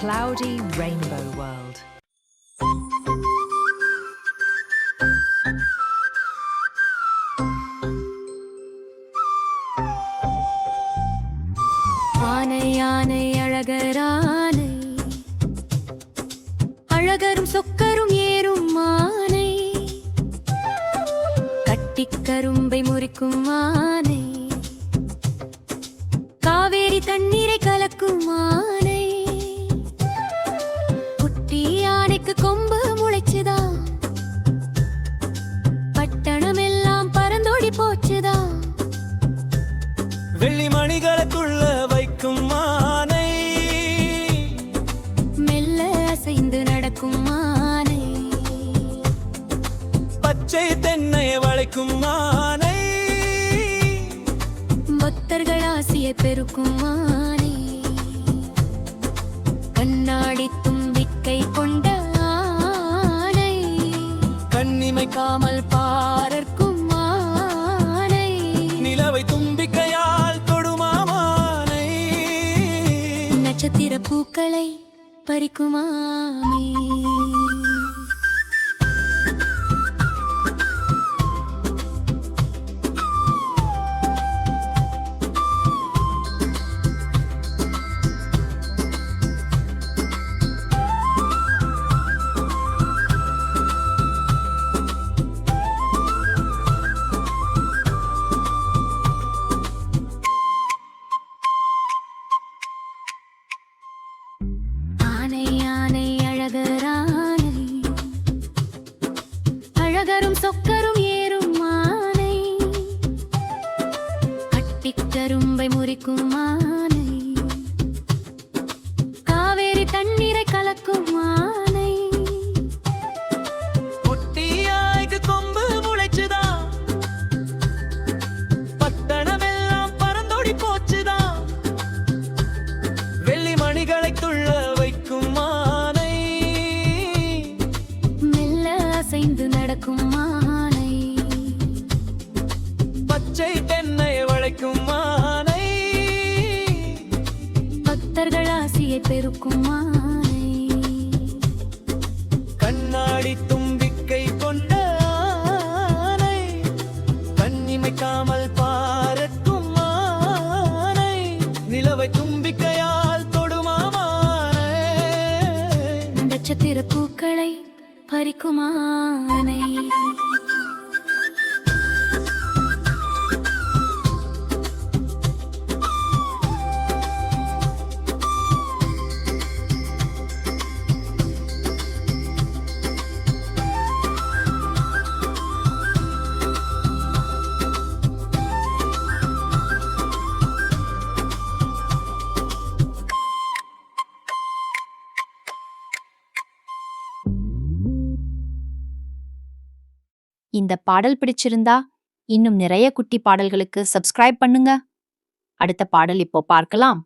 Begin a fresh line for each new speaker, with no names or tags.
cloudy rainbow world.
ஆனை ஆனை அழகரானை, அழகரும் சொக்கரும் ஏறும் ஆனை, கட்டிக்கரும்பை முறிக்கும் ஆனை, காவேரி தண்ணீரை கலக்கும் ஆனை, குட்டி யானைக்கு கொம்பு முளைச்சுதா, பட்டணம் எல்லாம் பறந்தோடி போச்சுதா,
வெள்ளி மணிகளுக்குள்ள வைக்கும் ஆனை,
மெல்ல அசைந்து நடக்கும் ஆனை,
பச்சை தென்னை வளைக்கும் ஆனை,
பக்தர்கள் ஆசியை பெருக்கும் ஆனை, கண்ணாடி தும்பிக்கை கொண்ட ஆனை, கண்ணிமைக்காமல் பாரர்க்கும் ஆனை,
நிலவை தும்பிக்கையால் தொடுமாமானை,
நட்சத்திர பூக்களை பறிக்குமாமே. ஆனை ஆனை அழகரானை, அழகரும் சொக்கரும் ஏறும் ஆனை, கட்டிக்கரும்பை முறிக்கும் ஆனை, காவேரி தண்ணீரை கலக்கும் ஆனை,
குட்டியாய்க்கு கொம்பு முளைச்சுதா, பட்டணம் எல்லாம் பறந்தோடி போச்சுதா, வெள்ளி மணிகளை துள்ள வைக்கும் ஆனை,
மெல்ல அசைந்து நடக்கும் ஆனை,
பச்சை தென்னை வளைக்கும் ஆனை,
பக்தர்கள் ஆசியை பெருக்கும் ஆனை,
கண்ணாடி தும்பிக்கை கொண்ட ஆனை, கண்ணிமைக்காமல் பாரட்டும் ஆனை, நிலவை தும்பிக்கையால் தொடுமாமானை,
நட்சத்திர பூக்களை பறிக்கும் ஆனை.
இந்த பாடல் பிடிச்சிருந்தா இன்னும் நிறைய குட்டி பாடல்களுக்கு சப்ஸ்கிரைப் பண்ணுங்க. அடுத்த பாடல் இப்போ பார்க்கலாம்.